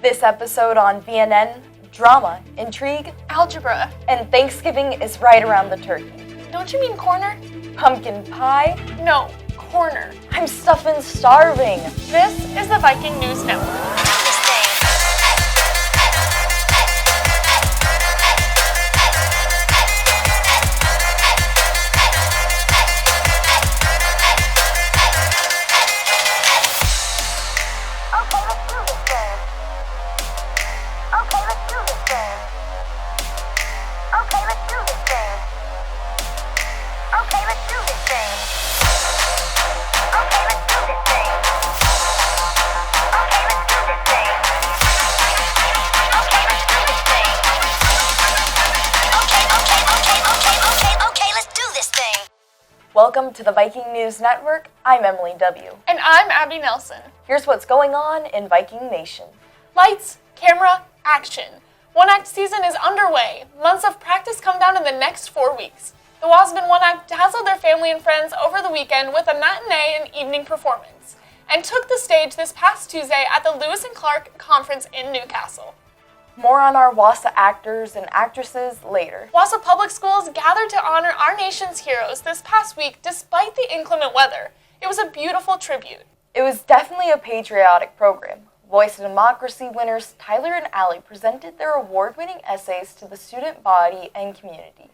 This episode on VNN, drama, intrigue, Algebra. and Thanksgiving is right around the turkey. Don't you mean corner? Pumpkin pie? No, corner. I'm stuffin' starving. This is the Viking News Network. Welcome to the Viking News Network. I'm Emily W. And I'm Abby Nelson. Here's what's going on in Viking Nation. Lights, camera, action. One-act season is underway. Months of practice come down in the next 4 weeks. The Wasserman One-Act dazzled their family and friends over the weekend with a matinee and evening performance, and took the stage this past Tuesday at the Lewis and Clark Conference in Newcastle. More on our WASA actors and actresses later. WASA Public Schools gathered to honor our nation's heroes this past week despite the inclement weather. It was a beautiful tribute. It was definitely a patriotic program. Voice of Democracy winners Tyler and Allie presented their award-winning essays to the student body and community.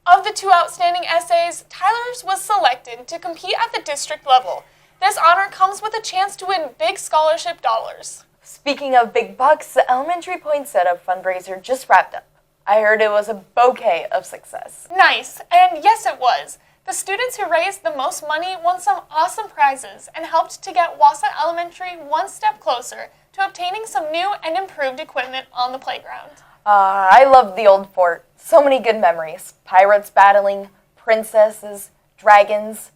Of the two outstanding essays, Tyler's was selected to compete at the district level. This honor comes with a chance to win big scholarship dollars. Speaking of big bucks, the Elementary Point Setup fundraiser just wrapped up. I heard it was a bouquet of success. Nice, and yes it was. The students who raised the most money won some awesome prizes and helped to get Wassa Elementary one step closer to obtaining some new and improved equipment on the playground. I loved the old fort. So many good memories. Pirates battling, princesses, dragons,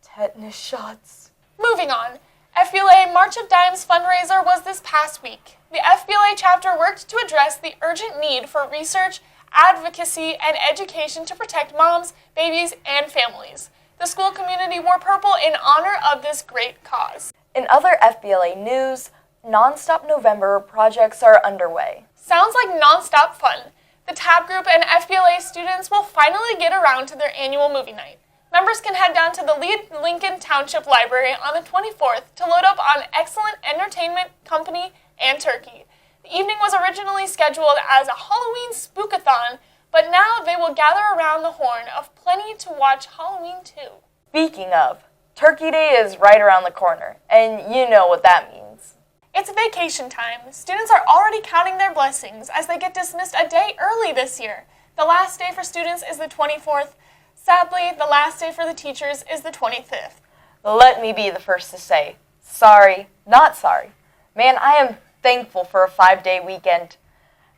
tetanus shots. Moving on. FBLA March of Dimes fundraiser was this past week. The FBLA chapter worked to address the urgent need for research, advocacy, and education to protect moms, babies, and families. The school community wore purple in honor of this great cause. In other FBLA news, Nonstop November projects are underway. Sounds like nonstop fun. The TAB group and FBLA students will finally get around to their annual movie night. Members can head down to the Lincoln Township Library on the 24th to load up on excellent entertainment, company, and turkey. The evening was originally scheduled as a Halloween spookathon, but now they will gather around the horn of plenty to watch Halloween too. Speaking of, Turkey Day is right around the corner, and you know what that means. It's vacation time. Students are already counting their blessings as they get dismissed a day early this year. The last day for students is the 24th. Sadly, the last day for the teachers is the 25th. Let me be the first to say, sorry, not sorry. Man, I am thankful for a 5-day weekend,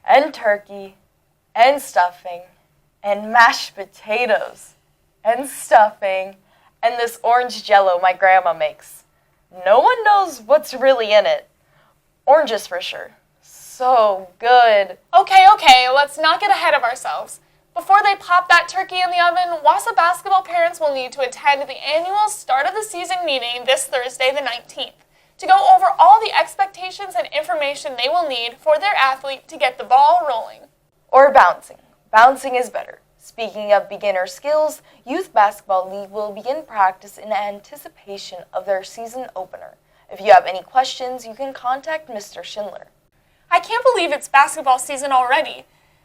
and turkey, and stuffing, and mashed potatoes, and stuffing, and this orange jello my grandma makes. No one knows what's really in it. Oranges for sure. So good. Okay, let's not get ahead of ourselves. Before they pop that turkey in the oven, WASA basketball parents will need to attend the annual start of the season meeting this Thursday the 19th to go over all the expectations and information they will need for their athlete to get the ball rolling. Or bouncing. Bouncing is better. Speaking of beginner skills, Youth Basketball League will begin practice in anticipation of their season opener. If you have any questions, you can contact Mr. Schindler. I can't believe it's basketball season already.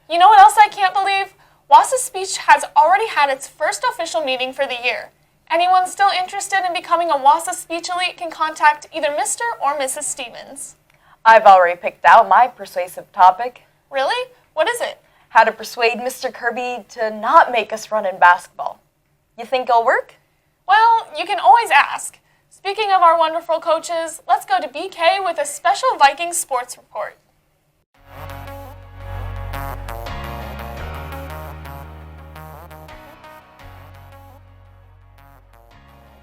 You know what else I can't believe? WASA Speech has already had its first official meeting for the year. Anyone still interested in becoming a WASA Speech Elite can contact either Mr. or Mrs. Stevens. I've already picked out my persuasive topic. Really? What is it? How to persuade Mr. Kirby to not make us run in basketball. You think it'll work? Well, you can always ask. Speaking of our wonderful coaches, let's go to BK with a special Viking sports report.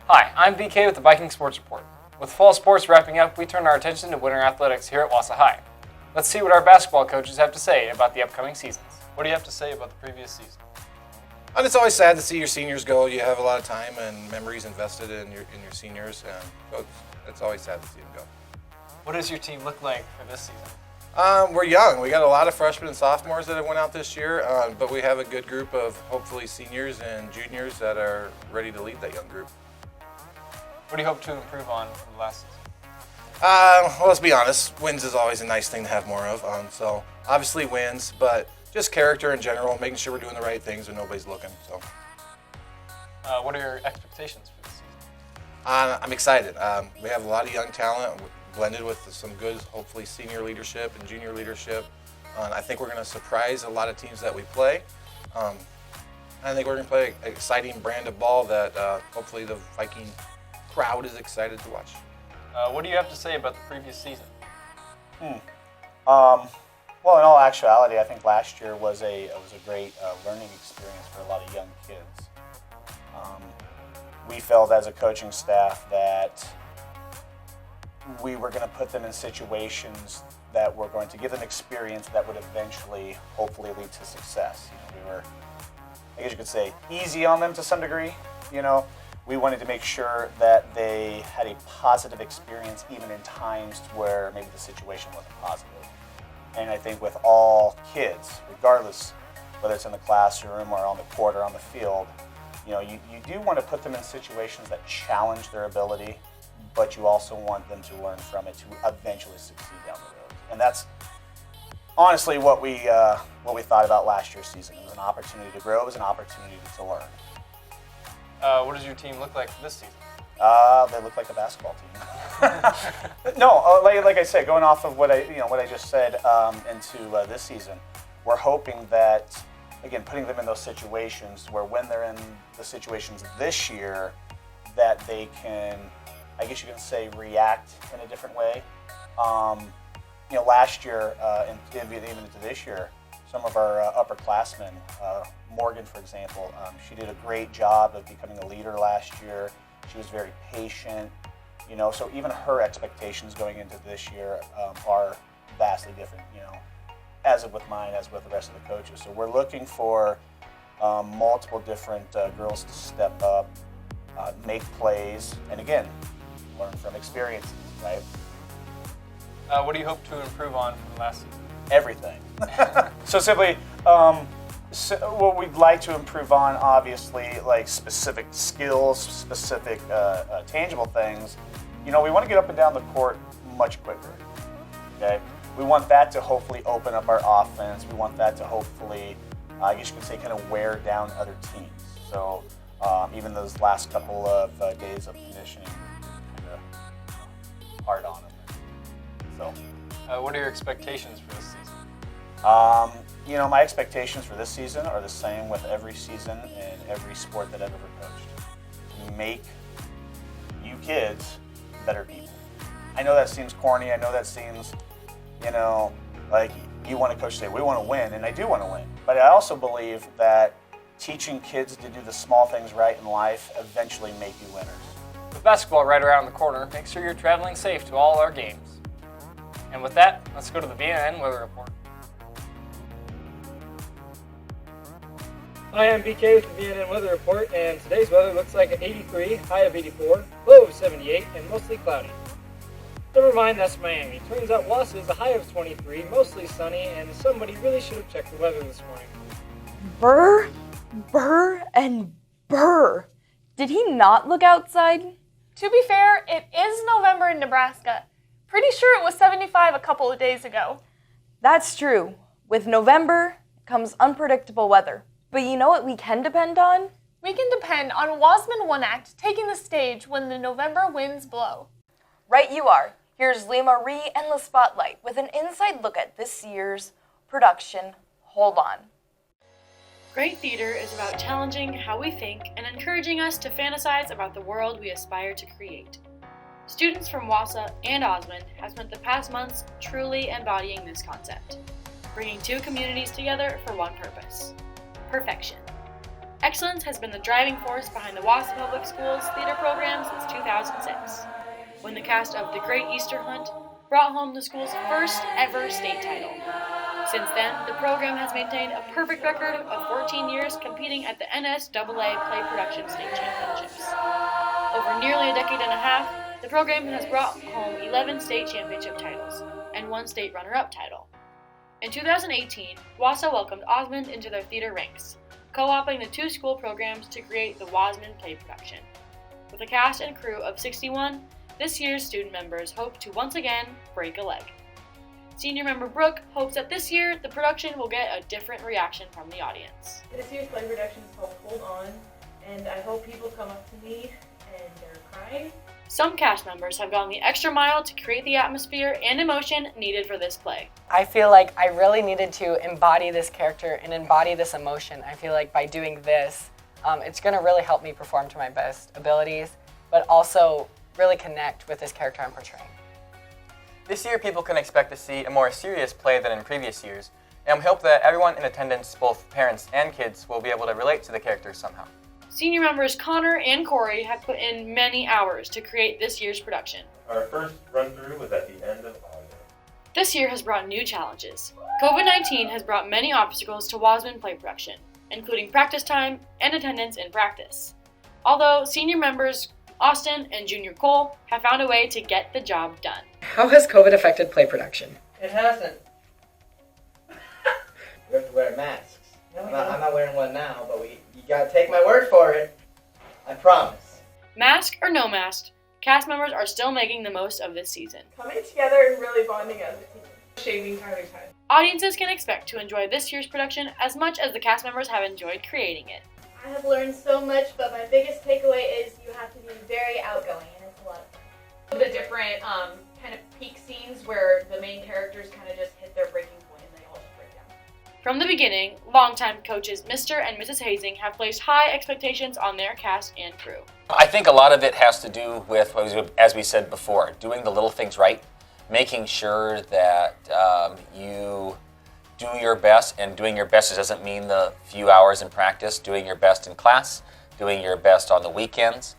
Hi, I'm VK with the Viking Sports Report. With fall sports wrapping up, we turn our attention to winter athletics here at Wassa High. Let's see what our basketball coaches have to say about the upcoming seasons. What do you have to say about the previous season? And it's always sad to see your seniors go. You have a lot of time and memories invested in your seniors, and so it's always sad to see them go. What does your team look like for this season? We're young. We got a lot of freshmen and sophomores that have went out this year, but we have a good group of hopefully seniors and juniors that are ready to lead that young group. What do you hope to improve on from the last season? Well, let's be honest. Wins is always a nice thing to have more of. So obviously wins, but just character in general, making sure we're doing the right things when nobody's looking. So What are your expectations for this season? I'm excited. We have a lot of young talent blended with some good, hopefully senior leadership and junior leadership. I think we're going to surprise a lot of teams that we play. I think we're going to play an exciting brand of ball that hopefully the Viking crowd is excited to watch. What do you have to say about the previous season? Well, in all actuality, I think last year was a great learning experience for a lot of young kids. We felt as a coaching staff that we were going to put them in situations that were going to give them experience that would eventually, hopefully, lead to success. We were, I guess you could say, easy on them to some degree. We wanted to make sure that they had a positive experience even in times where maybe the situation wasn't positive. And I think with all kids, regardless whether it's in the classroom or on the court or on the field, you do want to put them in situations that challenge their ability, but you also want them to learn from it to eventually succeed down the road. And that's honestly what we thought about last year's season. It was an opportunity to grow. It was an opportunity to learn. What does your team look like for this season? They look like a basketball team. No, like I said, going off of what I just said into this season, we're hoping that, again, putting them in those situations where when they're in the situations this year, that they can, I guess you can say, react in a different way. Last year and even into this year, some of our upperclassmen, Morgan, for example, she did a great job of becoming a leader last year. She was very patient, so even her expectations going into this year are vastly different, as with mine, as with the rest of the coaches. So we're looking for multiple different girls to step up, make plays, and again, learn from experiences, right? What do you hope to improve on from last season? Everything. So simply, what we'd like to improve on, obviously, like specific skills, specific tangible things. We want to get up and down the court much quicker. Okay, we want that to hopefully open up our offense. We want that to hopefully, I guess you could say, kind of wear down other teams. So even those last couple of days of conditioning, kind of hard on them. So. What are your expectations for this season? My expectations for this season are the same with every season in every sport that I've ever coached. Make you kids better people. I know that seems corny. I know that seems, like you want to coach today. We want to win, and I do want to win. But I also believe that teaching kids to do the small things right in life eventually make you winners. With basketball right around the corner, make sure you're traveling safe to all our games. And with that, let's go to the VNN weather report. Hi, I'm BK with the VNN Weather Report, and today's weather looks like an 83, high of 84, low of 78, and mostly cloudy. Never mind, that's Miami. Turns out Wausau is a high of 23, mostly sunny, and somebody really should have checked the weather this morning. Burr, and burr. Did he not look outside? To be fair, it is November in Nebraska. Pretty sure it was 75 a couple of days ago. That's true. With November comes unpredictable weather. But you know what we can depend on? We can depend on Wasman One Act taking the stage when the November winds blow. Right you are. Here's Lee Marie and the Spotlight with an inside look at this year's production. Hold on. Great theater is about challenging how we think and encouraging us to fantasize about the world we aspire to create. Students from Wausau and Osmond have spent the past months truly embodying this concept, bringing two communities together for one purpose: perfection. Excellence has been the driving force behind the Wausau Public Schools theater program since 2006, when the cast of The Great Easter Hunt brought home the school's first ever state title. Since then, the program has maintained a perfect record of 14 years competing at the NSAA Play Production State Championships. Over nearly a decade and a half, The program has brought home 11 state championship titles and 1 state runner-up title. In 2018, Wausau welcomed Osmond into their theater ranks, co-opting the 2 school programs to create the Wasmond Play Production. With a cast and crew of 61, this year's student members hope to once again break a leg. Senior member Brooke hopes that this year the production will get a different reaction from the audience. This year's play production is called Hold On, and I hope people come up to me and they're crying. Some cast members have gone the extra mile to create the atmosphere and emotion needed for this play. I feel like I really needed to embody this character and embody this emotion. I feel like by doing this, it's going to really help me perform to my best abilities, but also really connect with this character I'm portraying. This year, people can expect to see a more serious play than in previous years, and we hope that everyone in attendance, both parents and kids, will be able to relate to the characters somehow. Senior members Connor and Corey have put in many hours to create this year's production. Our first run-through was at the end of August. This year has brought new challenges. COVID-19 has brought many obstacles to Wasmond Play Production, including practice time and attendance in practice. Although senior members Austin and Junior Cole have found a way to get the job done. How has COVID affected play production? It hasn't. We have to wear masks. I'm not wearing one now, but you gotta take my word for it. I promise. Mask or no mask, cast members are still making the most of this season. Coming together and really bonding as a team. Shaving time and time. Audiences can expect to enjoy this year's production as much as the cast members have enjoyed creating it. I have learned so much, but my biggest takeaway is you have to be very outgoing, and it's a lot of fun. The different kind of peak scenes where the main characters kind of just hit their breaking point and they all just break down. From the beginning, longtime coaches Mr. and Mrs. Hazing have placed high expectations on their cast and crew. I think a lot of it has to do with, as we said before, doing the little things right, making sure that you do your best, and doing your best doesn't mean the few hours in practice, doing your best in class, doing your best on the weekends,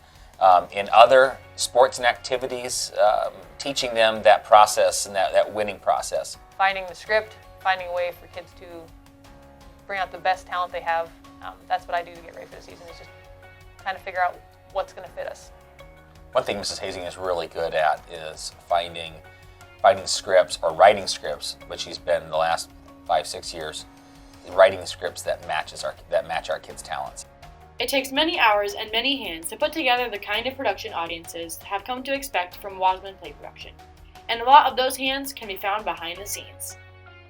in other sports and activities, teaching them that process and that winning process. Finding the script, finding a way for kids to bring out the best talent they have, that's what I do to get ready for the season, is just kind of figure out what's going to fit us. One thing Mrs. Hazing is really good at is finding scripts or writing scripts, which she's been in the last 5-6 years, writing scripts that match our kids' talents. It takes many hours and many hands to put together the kind of production audiences have come to expect from Wasmond Play Production, and a lot of those hands can be found behind the scenes.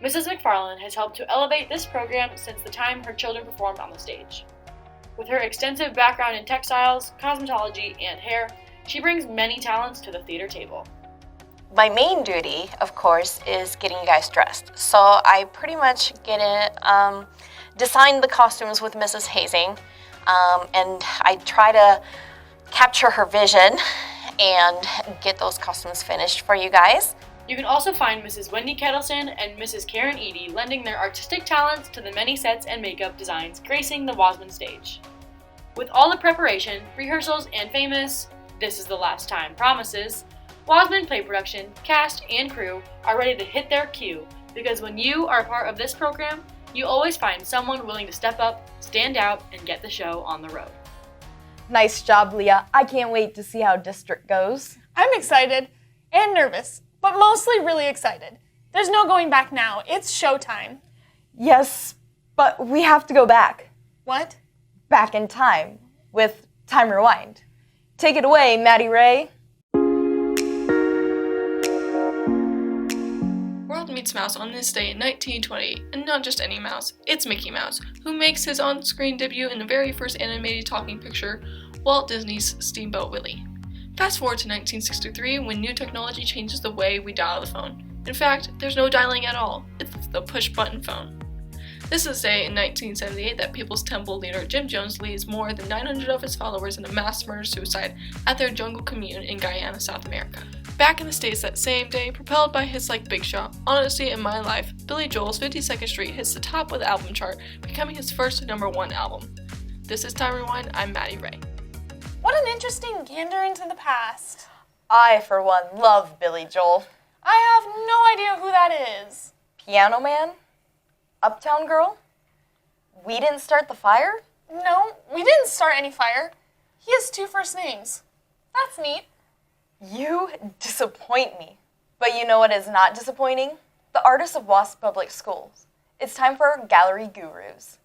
Mrs. McFarland has helped to elevate this program since the time her children performed on the stage. With her extensive background in textiles, cosmetology, and hair, she brings many talents to the theater table. My main duty, of course, is getting you guys dressed. So I pretty much get it, design the costumes with Mrs. Hazing, and I try to capture her vision and get those costumes finished for you guys. You can also find Mrs. Wendy Kettleson and Mrs. Karen Eady lending their artistic talents to the many sets and makeup designs gracing the Wasmond stage. With all the preparation, rehearsals, and famous "this is the last time" promises, Wasmond Play Production, cast, and crew are ready to hit their cue, because when you are a part of this program, you always find someone willing to step up, stand out, and get the show on the road. Nice job, Leah. I can't wait to see how district goes. I'm excited and nervous, but mostly really excited. There's no going back now. It's showtime. Yes, but we have to go back. What? Back in time with Time Rewind. Take it away, Maddie Ray. World meets Mouse on this day in 1920, and not just any mouse, it's Mickey Mouse, who makes his on-screen debut in the very first animated talking picture, Walt Disney's Steamboat Willie. Fast forward to 1963, when new technology changes the way we dial the phone. In fact, there's no dialing at all, it's the push-button phone. This is the day in 1978 that People's Temple leader Jim Jones leads more than 900 of his followers in a mass murder-suicide at their jungle commune in Guyana, South America. Back in the States that same day, propelled by hits like Big Shot, Honesty, and My Life, Billy Joel's 52nd Street hits the top of the album chart, becoming his first #1 album. This is Time Rewind, I'm Maddie Ray. What an interesting gander into the past. I, for one, love Billy Joel. I have no idea who that is. Piano Man? Uptown Girl? We didn't start the fire? No, we didn't start any fire. He has 2 first names. That's neat. You disappoint me. But you know what is not disappointing? The artists of Wasp Public Schools. It's time for Gallery Gurus.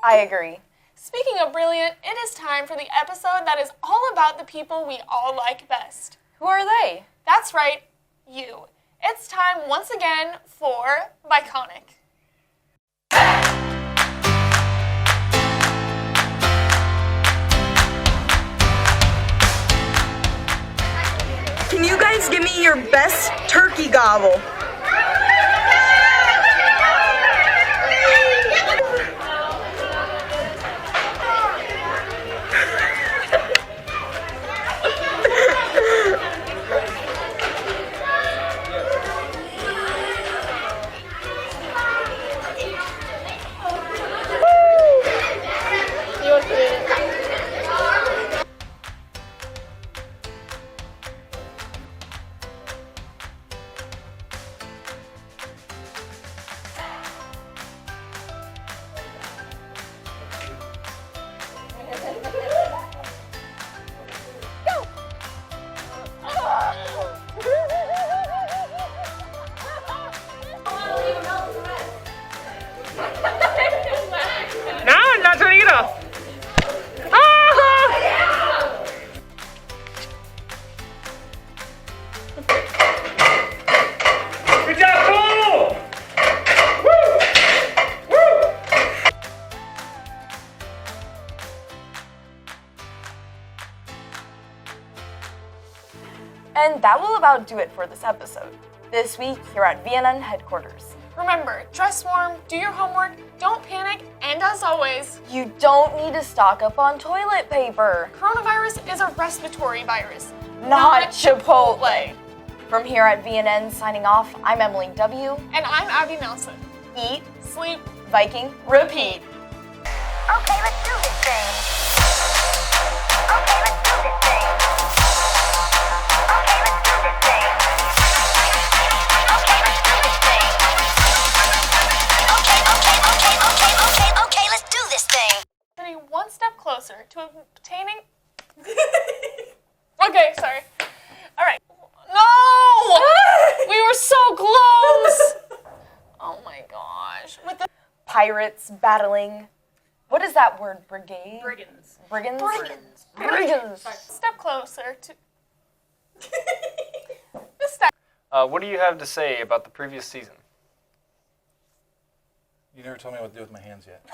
I agree. Speaking of brilliant, it is time for the episode that is all about the people we all like best. Who are they? That's right, you. It's time once again for Viconic. Can you guys give me your best turkey gobble? And that will about do it for this episode. This week here at VNN headquarters. Remember, dress warm, do your homework, don't panic, and as always, you don't need to stock up on toilet paper. Coronavirus is a respiratory virus, not Chipotle. From here at VNN signing off, I'm Emily W. And I'm Abby Nelson. Eat, sleep, Viking, repeat. Okay, let's do this thing. Okay, let's do this thing. Okay, let's do this thing. Okay, let's do this thing. Okay, let's do this thing. Getting one step closer to obtaining... Okay, sorry. All right. No! We were so close! Oh my gosh. With the pirates battling... What is that word? Brigade? Brigands. Brigands? Brigands. Brigands. Step closer to... This step. What do you have to say about the previous season? You never told me what to do with my hands yet.